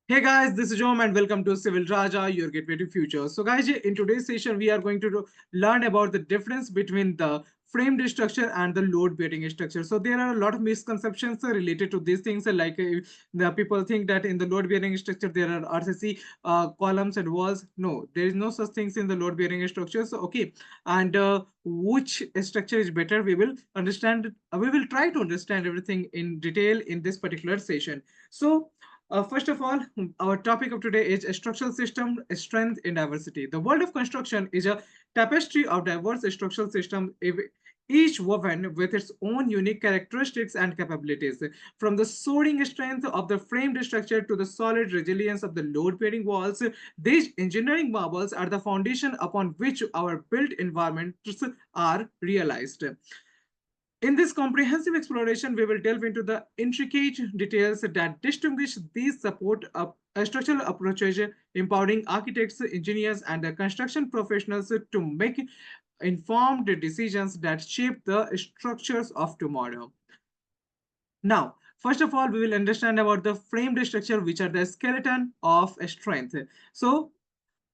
Hey guys, this is Jom and welcome to Civil Raja, your gateway to future. So guys, in today's session, we are going to learn about the difference between the framed structure and the load-bearing structure. So there are a lot of misconceptions related to these things. The people think that in the load-bearing structure, there are RCC columns and walls. No, there is no such things in the load-bearing structures. Okay, and which structure is better? We will understand. We will try to understand everything in detail in this particular session. So first of all, our topic of today is a structural system, strength in diversity. The world of construction is a tapestry of diverse structural systems, each woven with its own unique characteristics and capabilities. From the soaring strength of the framed structure to the solid resilience of the load-bearing walls, these engineering marvels are the foundation upon which our built environments are realized. In this comprehensive exploration, we will delve into the intricate details that distinguish these support structural approaches, empowering architects, engineers, and construction professionals to make informed decisions that shape the structures of tomorrow. Now, first of all, we will understand about the framed structure, which are the skeleton of strength. So,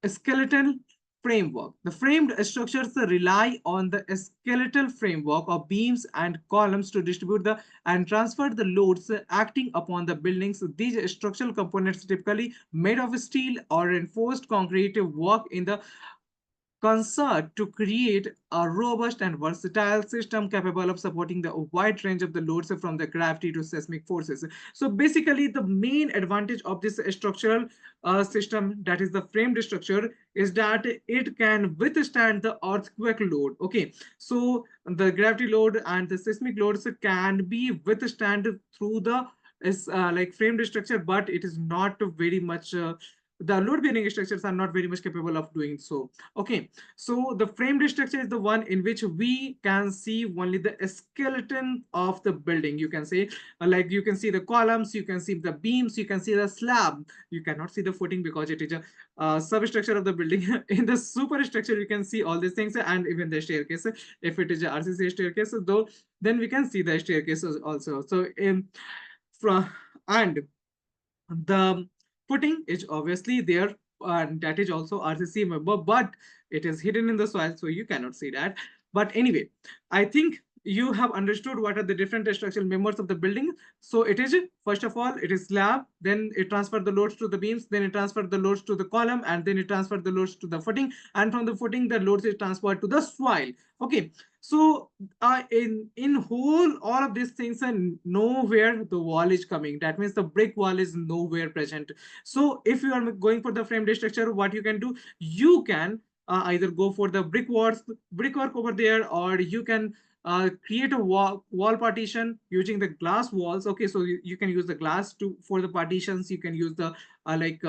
a skeletal framework. The framed structures rely on the skeletal framework of beams and columns to distribute the and transfer the loads acting upon the buildings. These structural components, typically made of steel or reinforced concrete, work in the concert to create a robust and versatile system capable of supporting the wide range of the loads from the gravity to seismic forces. So basically, the main advantage of this structural system, that is the framed structure, is that it can withstand the earthquake load. Okay, so the gravity load and the seismic loads can be withstand through the is like framed structure, but it is not very much the load bearing structures are not very much capable of doing so. Okay, so the framed structure is the one in which we can see only the skeleton of the building. You can say, like you can see the columns, you can see the beams, you can see the slab. You cannot see the footing because it is a substructure of the building. In the superstructure, you can see all these things and even the staircase. If it is a RCC staircase, though, then we can see the staircases also. So, from and the footing is obviously there, and that is also RCC member, but it is hidden in the soil, so you cannot see that. But anyway, I think you have understood what are the different structural members of the building. So it is, first of all, it is slab, then it transfer the loads to the beams, then it transfer the loads to the column, and then it transfer the loads to the footing, and from the footing the loads is transferred to the soil. Okay, so in whole all of these things, and nowhere the wall is coming, that means the brick wall is nowhere present. So if you are going for the framed structure, what you can do, you can either go for the brickwork over there, or you can create a wall partition using the glass walls. Okay, so you can use the glass to for the partitions, you can use the like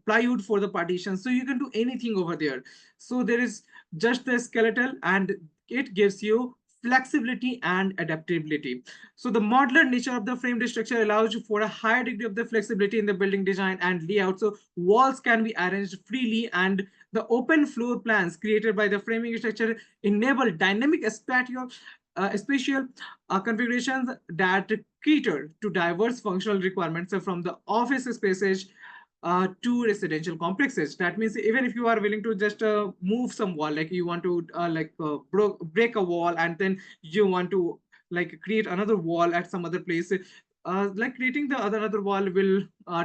plywood for the partition, so you can do anything over there. So there is just the skeletal, and it gives you flexibility and adaptability. So the modular nature of the framed structure allows you for a higher degree of the flexibility in the building design and layout. So walls can be arranged freely, and the open floor plans created by the framing structure enable dynamic spatial configurations that cater to diverse functional requirements from the office spaces to residential complexes. That means even if you are willing to just move some wall, like you want to break a wall, and then you want to like create another wall at some other place, like creating the other wall will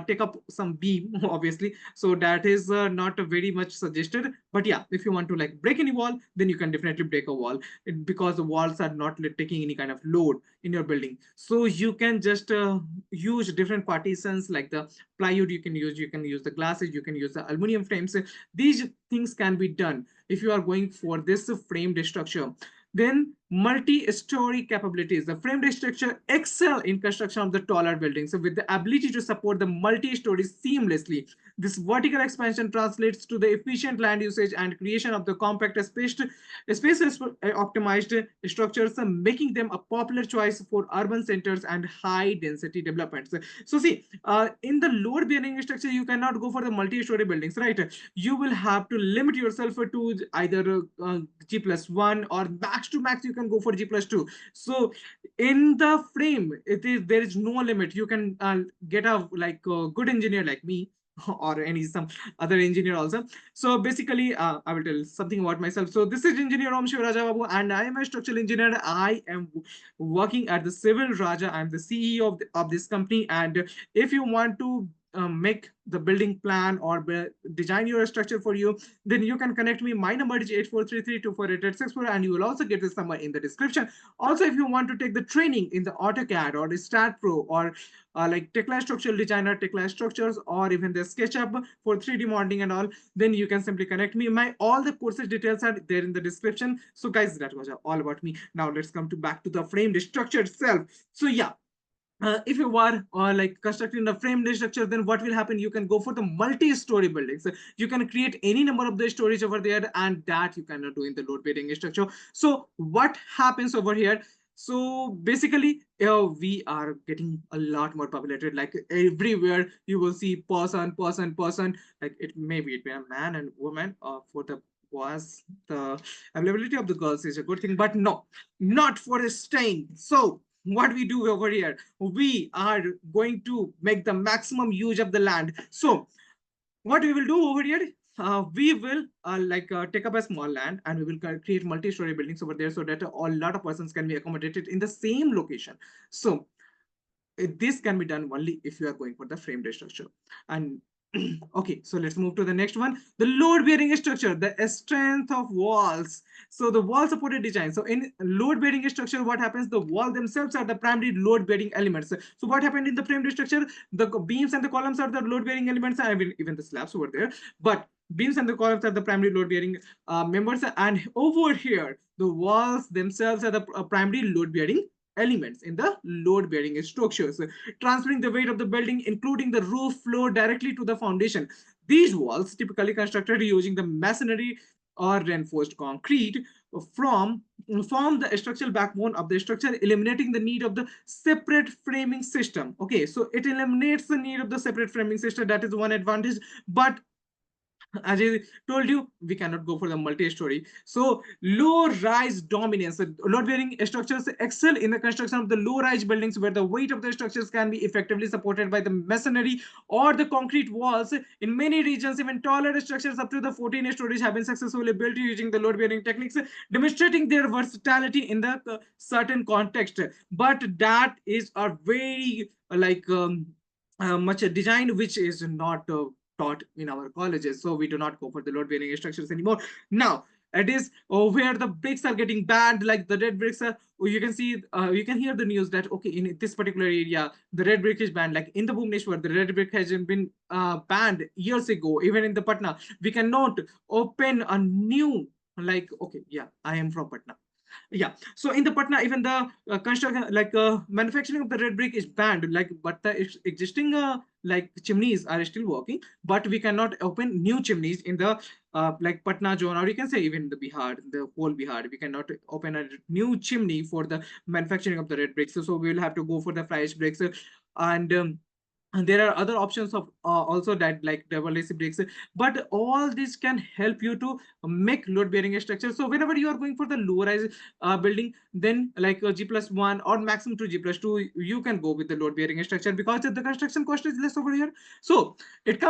take up some beam obviously, so that is not very much suggested. But yeah, if you want to like break any wall, then you can definitely break a wall, because the walls are not taking any kind of load in your building. So you can just use different partitions, like the plywood you can use the glasses, you can use the aluminum frames. These things can be done if you are going for this framed structure. Then multi-story capabilities. The framed structure excel in construction of the taller buildings, so with the ability to support the multi-stories seamlessly. This vertical expansion translates to the efficient land usage and creation of the compact spaces optimized structures, making them a popular choice for urban centers and high density developments. So see, in the load bearing structure, you cannot go for the multi-story buildings, right? You will have to limit yourself to either G plus one, or max to max you can even go for G+2. So in the frame, there is no limit. You can get a good engineer like me or some other engineer also. So basically, I will tell something about myself. So this is engineer Shiv Raja Babu, and I am a structural engineer. I am working at the Civil Raja. I'm the CEO of this company. And if you want to make the building plan or design your structure for you, then you can connect me. My number is 8433248864, and you will also get this number in the description. Also, if you want to take the training in the AutoCAD or the STAAD Pro or like Tekla structural designer, Tekla structures, or even the SketchUp for 3D modeling and all, then you can simply connect me. All the courses details are there in the description. So guys, that was all about me. Now let's come back to the framed structure itself. So yeah, if you are constructing the framed structure, then what will happen? You can go for the multi-story buildings. You can create any number of the stories over there, and that you cannot do in the load-bearing structure. So what happens over here? So basically, we are getting a lot more populated. Like everywhere, you will see person. Like it be a man and woman. For the boys, the availability of the girls is a good thing, but no, not for staying. So what we do over here, we are going to make the maximum use of the land. So what we will do over here, we will take up a small land, and we will create multi-story buildings over there, so that a lot of persons can be accommodated in the same location. So this can be done only if you are going for the framed structure. And okay, so let's move to the next one, the load bearing structure, the strength of walls. So the wall supported design. So in load bearing structure, what happens? The wall themselves are the primary load bearing elements. So what happened in the framed structure? The beams and the columns are the load bearing elements, and even the slabs over there, but beams and the columns are the primary load bearing members, and over here the walls themselves are the primary load bearing elements in the load bearing structures, transferring the weight of the building, including the roof floor, directly to the foundation. These walls, typically constructed using the masonry or reinforced concrete, from form the structural backbone of the structure, eliminating the need of the separate framing system. Okay, so it eliminates the need of the separate framing system. That is one advantage. But as I told you, we cannot go for the multi-story. So low-rise dominance. Load-bearing structures excel in the construction of the low-rise buildings, where the weight of the structures can be effectively supported by the masonry or the concrete walls. In many regions, even taller structures up to the 14 stories have been successfully built using the load-bearing techniques, demonstrating their versatility in the certain context. But that is a very much a design which is not taught in our colleges. So we do not go for the load bearing structures anymore. Now it is where the bricks are getting banned, like the red bricks are, you can see, you can hear the news that okay, in this particular area the red brick is banned. Like in the Bhubaneswar, the red brick has been banned years ago. Even in the Patna, we cannot open a new, like, okay, yeah, I am from Patna. Yeah, so in the Patna, even the construction, manufacturing of the red brick is banned. Like, but the existing chimneys are still working, but we cannot open new chimneys in the Patna zone, or you can say even the Bihar, the whole Bihar. We cannot open a new chimney for the manufacturing of the red bricks. So we will have to go for the fly ash bricks, and there are other options of also that, like double AC bricks, but all this can help you to make load bearing structure. So whenever you are going for the low rise building, then like G+1 or maximum to G+2, you can go with the load bearing structure, because the construction cost is less over here. So it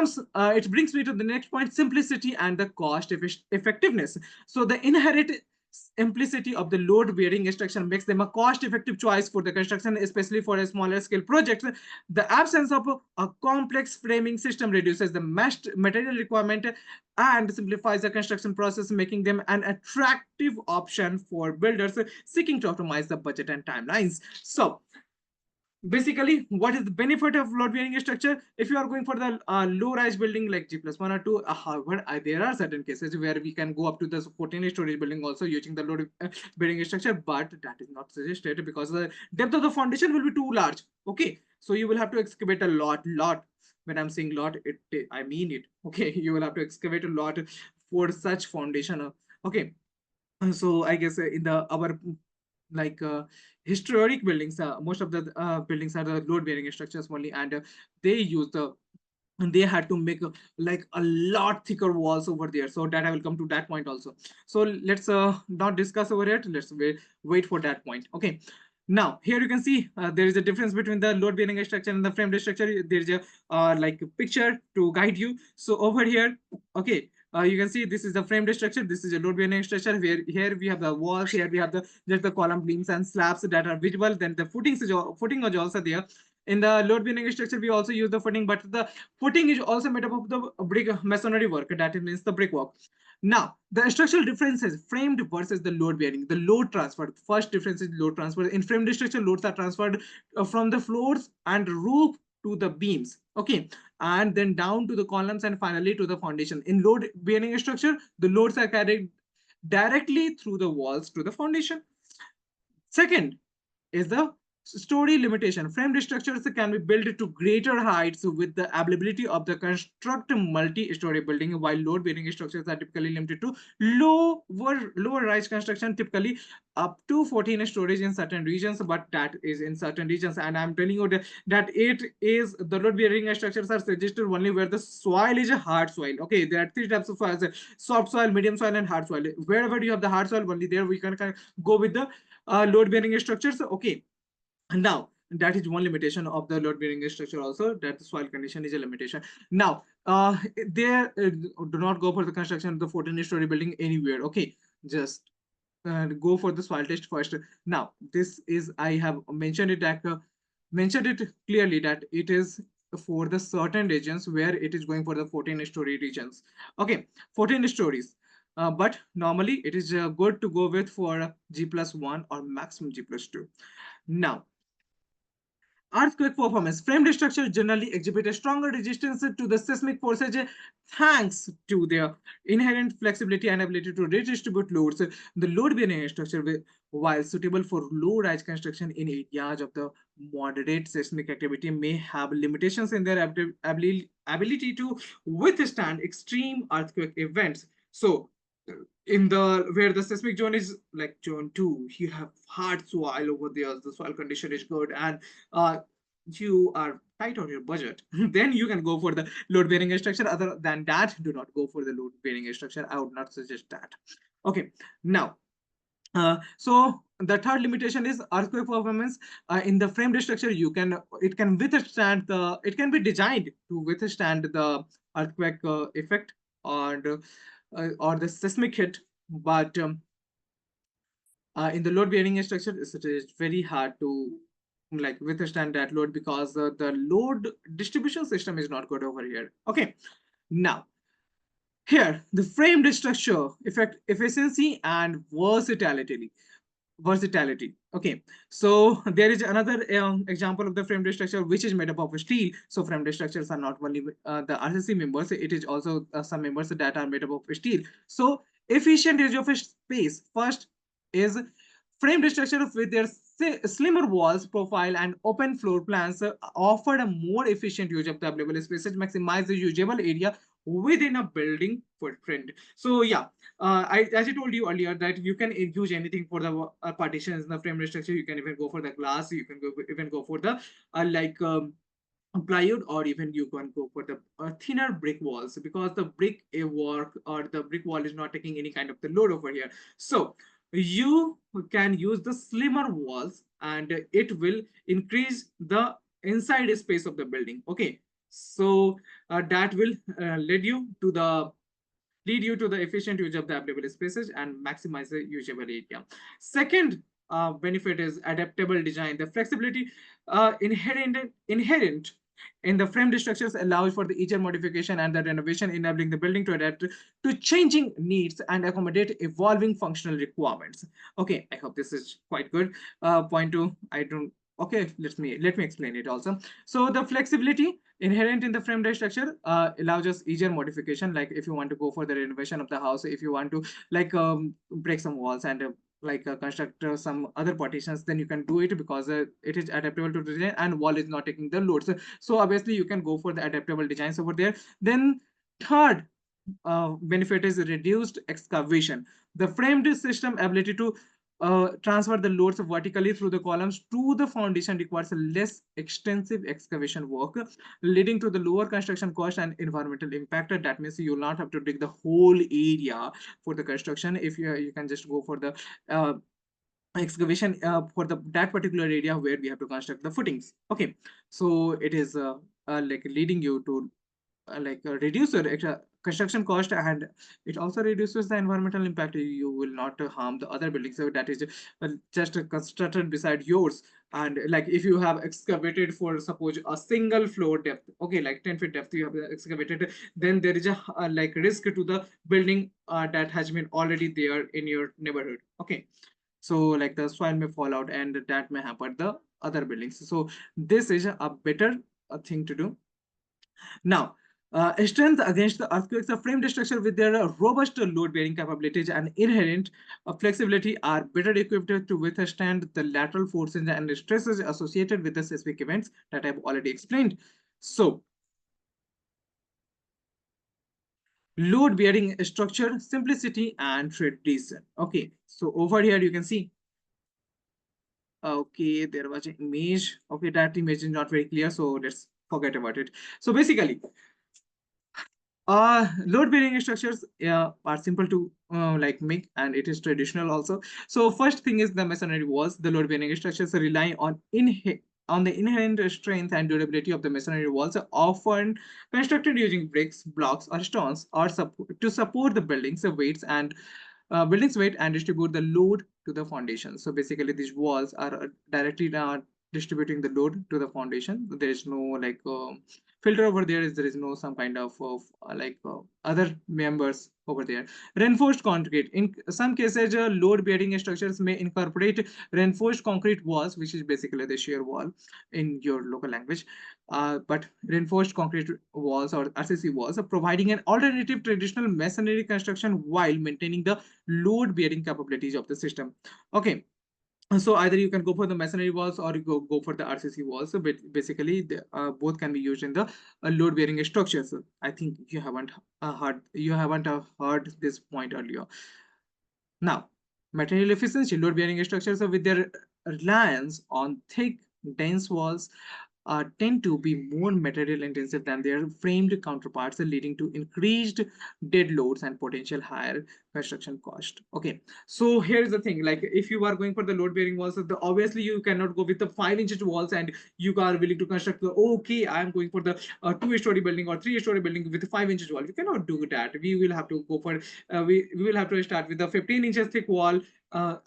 brings me to the next point, simplicity and the cost effectiveness. So the inherent simplicity of the load bearing structure makes them a cost effective choice for the construction, especially for a smaller scale projects. The absence of a complex framing system reduces the material requirement and simplifies the construction process, making them an attractive option for builders seeking to optimize the budget and timelines. So basically, what is the benefit of load bearing structure? If you are going for the low rise building like G+1 or 2, however, there are certain cases where we can go up to the 14 story building also using the load bearing structure, but that is not suggested because the depth of the foundation will be too large. Okay, so you will have to excavate a lot. When I'm saying lot, I mean it. Okay, you will have to excavate a lot for such foundation. Okay, so I guess in the our like historic buildings, most of the buildings are the load bearing structures only, and they use the and they had to make like a lot thicker walls over there. So that I will come to that point also. So let's not discuss over it. Let's wait for that point. Okay. Now here you can see there is a difference between the load bearing structure and the frame structure. There is a like a picture to guide you. So over here, okay, you can see this is the frame structure. This is a load bearing structure. Where here we have the walls. Here we have the just the column beams and slabs that are visible. Then the footing is also there. In the load bearing structure, we also use the footing, but the footing is also made up of the brick masonry work. That means the brickwork. Now, the structural differences framed versus the load bearing. The load transfer. First difference is load transfer. In framed structure, loads are transferred from the floors and roof to the beams. Okay, and then down to the columns and finally to the foundation. In load bearing structure, the loads are carried directly through the walls to the foundation. Second is the story limitation. Framed structures can be built to greater heights with the ability of the construct multi-story building, while load-bearing structures are typically limited to lower-rise construction, typically up to 14 stories in certain regions, but that is in certain regions. And I'm telling you that it is the load-bearing structures are suggested only where the soil is a hard soil. Okay, there are three types of soil: soft soil, medium soil, and hard soil. Wherever you have the hard soil, only there we can go with the load bearing structures. Okay, now that is one limitation of the load bearing structure also, that the soil condition is a limitation. Now there do not go for the construction of the 14-story building anywhere. Okay, just go for the soil test first. Now this is, I have mentioned it that mentioned it clearly that it is for the certain regions where it is going for the 14-story regions. Okay, 14 stories. But normally it is good to go with for G+1 or maximum G+2. Now, earthquake performance. Framed structures generally exhibit a stronger resistance to the seismic forces thanks to their inherent flexibility and ability to redistribute loads. The load-bearing structure, while suitable for low-rise construction in areas of the moderate seismic activity, may have limitations in their ability to withstand extreme earthquake events. So, in the where the seismic zone is like zone 2, you have hard soil over there, the soil condition is good, and uh, you are tight on your budget, then you can go for the load bearing structure. Other than that, do not go for the load bearing structure. I would not suggest that. Okay, now so the third limitation is earthquake performance. In the framed structure, it can withstand the, it can be designed to withstand the earthquake effect or the seismic hit, but in the load bearing structure, it is very hard to like withstand that load because the load distribution system is not good over here. Okay, now here the framed structure effect efficiency and versatility. Okay, so there is another example of the framed structure which is made up of steel. So framed structures are not only the RCC members, it is also some members that are made up of steel. So efficient use of space. First is framed structure with their slimmer walls profile and open floor plans offered a more efficient use of the available spaces, maximize the usable area within a building footprint. So yeah, as I told you earlier that you can use anything for the partitions in the frame structure. You can even go for the glass. You can even go for the like plywood, or even you can go for the thinner brick walls because the brick work or the brick wall is not taking any kind of the load over here. So you can use the slimmer walls and it will increase the inside space of the building. Okay, so that will lead you to the efficient use of the available spaces and maximize the usable area. Second benefit is adaptable design. The flexibility inherent in the framed structures allows for the easier modification and the renovation, enabling the building to adapt to changing needs and accommodate evolving functional requirements. Okay, I hope this is quite good. Point two, I don't. Okay, let me explain it also. So the flexibility inherent in the frame structure allows us easier modification. Like if you want to go for the renovation of the house, if you want to like break some walls and construct some other partitions, then you can do it because it is adaptable to design and wall is not taking the loads. So obviously you can go for the adaptable designs over there. Then third benefit is reduced excavation. The framed system ability to transfer the loads vertically through the columns to the foundation requires a less extensive excavation work, leading to the lower construction cost and environmental impact. That means you will not have to dig the whole area for the construction. If you can just go for the excavation for that particular area where we have to construct the footings. Okay, so it is like leading you to reduce your construction cost, and it also reduces the environmental impact. You will not harm the other buildings so that is just constructed beside yours. And like if you have excavated for suppose a single floor depth, okay, like 10 feet depth you have excavated, then there is a like risk to the building that has been already there in your neighborhood. Okay, so like the soil may fall out and that may happen the other buildings. So this is a better thing to do. Now, strength against the earthquakes, the frame structure with their robust load-bearing capabilities and inherent flexibility are better equipped to withstand the lateral forces and stresses associated with the seismic events that I've already explained. So, load-bearing structure, simplicity, and tradition. Okay, so over here you can see. Okay, there was an image. Okay, that image is not very clear, so let's forget about it. So basically, load bearing structures are simple to like make, and it is traditional also. So first thing is the masonry walls. The load bearing structures rely on the inherent strength and durability of the masonry walls, often constructed using bricks, blocks, or stones, or to support the building's weight and distribute the load to the foundation. So basically, these walls are directly distributing the load to the foundation. There is no like filter over there. There is no some kind of other members over there. Reinforced concrete. In some cases, load bearing structures may incorporate reinforced concrete walls, which is basically the shear wall in your local language. But reinforced concrete walls or RCC walls are providing an alternative traditional masonry construction while maintaining the load bearing capabilities of the system. Okay, so either you can go for the masonry walls or you go for the RCC walls. So basically, both can be used in the load bearing structures. So I think you haven't heard this point earlier. Now, material efficiency, load bearing structures with their reliance on thick, dense walls tend to be more material intensive than their framed counterparts, leading to increased dead loads and potential higher construction cost. Okay, so here's the thing: like if you are going for the load bearing walls, obviously you cannot go with the 5 inch walls and you are willing to construct the okay, I'm going for the 2-story building or 3-story building with a 5 inch wall. You cannot do that. We will have to go for we will have to start with the 15 inches thick wall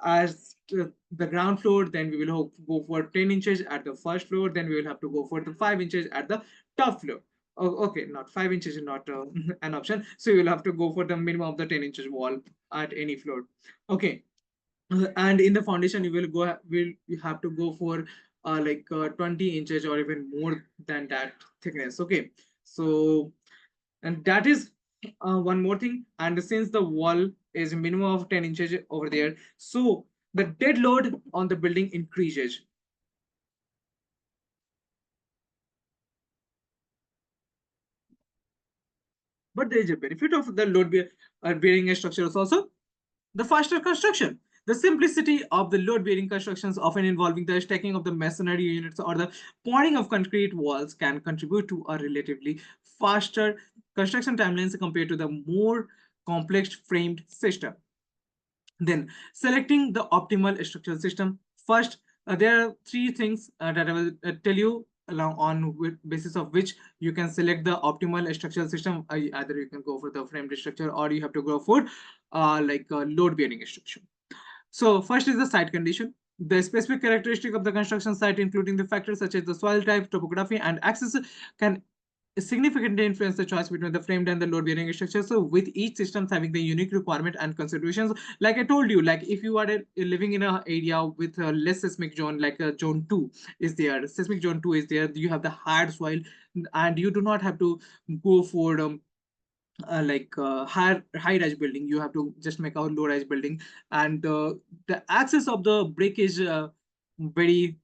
as the ground floor, then we will go for 10 inches at the first floor, then we will have to go for the 5 inches at the top floor. Oh, okay, not 5 inches is not an option, so you will have to go for the minimum of the 10 inches wall at any floor. Okay, and in the foundation you have to go for 20 inches or even more than that thickness. Okay, so and that is one more thing. And since the wall is minimum of 10 inches over there, so the dead load on the building increases. But there is a benefit of the bearing structures also: the faster construction. The simplicity of the load-bearing constructions, often involving the stacking of the masonry units or the pouring of concrete walls, can contribute to a relatively faster construction timelines compared to the more complex framed system. Then, selecting the optimal structural system. First, there are three things that I will tell you along on basis of which you can select the optimal structural system. Either you can go for the framed structure or you have to go for load bearing structure. So first is the site condition. The specific characteristic of the construction site, including the factors such as the soil type, topography, and access, can significantly influence the choice between the framed and the load bearing structure. So with each system having the unique requirement and considerations, like I told you, like if you are living in an area with a less seismic zone, like a zone 2 is there, seismic zone 2 is there, you have the hard soil, and you do not have to go for high rise building. You have to just make a low rise building, and the access of the brick is very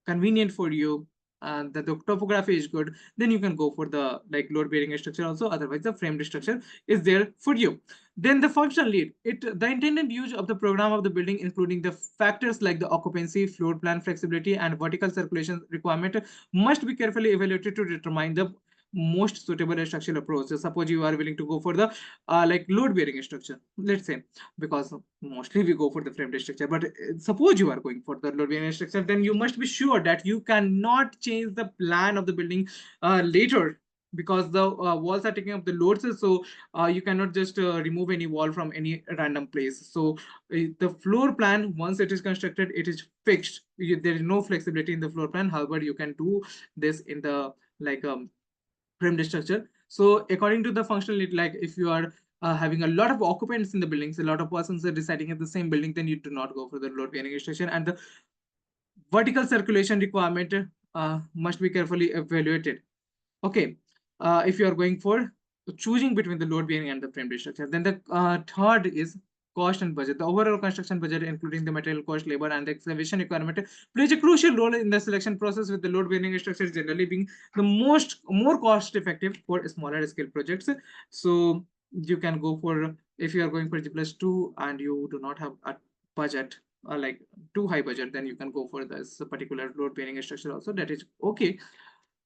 convenient for you. and the topography is good, then you can go for the like load bearing structure also. Otherwise, the framed structure is there for you. Then the functional lead, the intended use of the program of the building, including the factors like the occupancy, floor plan flexibility, and vertical circulation requirement, must be carefully evaluated to determine the most suitable structural approach. So suppose you are willing to go for the like load bearing structure, let's say, because mostly we go for the framed structure, but suppose you are going for the load bearing structure, then you must be sure that you cannot change the plan of the building later, because the walls are taking up the loads. So you cannot just remove any wall from any random place. So the floor plan, once it is constructed, it is fixed. There is no flexibility in the floor plan. However, you can do this in the like framed structure. So according to the functional need, like if you are having a lot of occupants in the buildings, a lot of persons are residing in the same building, then you do not go for the load bearing structure. And the vertical circulation requirement must be carefully evaluated. Okay, if you are going for choosing between the load bearing and the framed structure, then the third is cost and budget. The overall construction budget, including the material cost, labor, and the excavation requirement, plays a crucial role in the selection process, with the load bearing structure generally being the more cost effective for smaller scale projects. So you can go for, if you are going for G+2 and you do not have a budget like too high budget, then you can go for this particular load bearing structure also. That is okay.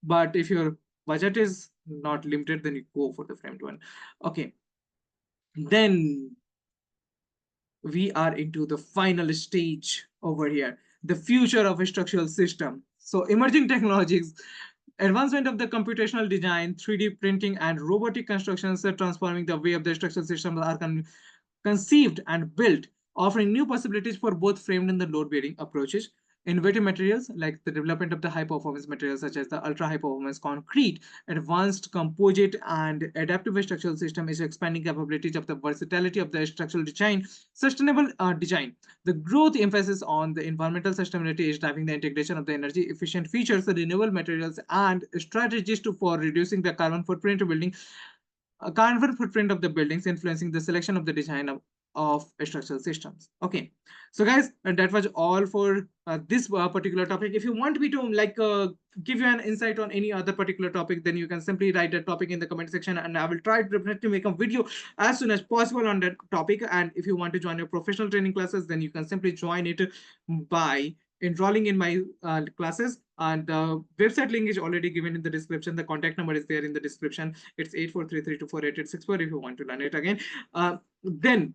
But if your budget is not limited, then you go for the framed one. Okay, then we are into the final stage over here, the future of a structural system. So emerging technologies, advancement of the computational design, 3D printing, and robotic constructions are transforming the way of the structural systems are conceived and built, offering new possibilities for both framed and the load-bearing approaches. Innovative materials like the development of the high-performance materials such as the ultra-high-performance concrete, advanced composite, and adaptive structural system is expanding capabilities of the versatility of the structural design, sustainable design. The growth emphasis on the environmental sustainability is driving the integration of the energy-efficient features, the renewable materials, and strategies for reducing the carbon footprint of building carbon footprint of the buildings, influencing the selection of the design of structural systems. Okay, so guys, and that was all for this particular topic. If you want me to like give you an insight on any other particular topic, then you can simply write that topic in the comment section, and I will try to definitely make a video as soon as possible on that topic. And if you want to join your professional training classes, then you can simply join it by enrolling in my classes, and the website link is already given in the description. The contact number is there in the description. It's 8433248864 if you want to learn it again. Then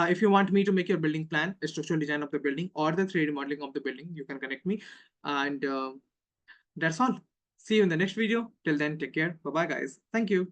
if you want me to make your building plan, a structural design of the building, or the 3D modeling of the building, you can connect me. And that's all. See you in the next video. Till then, take care. Bye bye, guys. Thank you.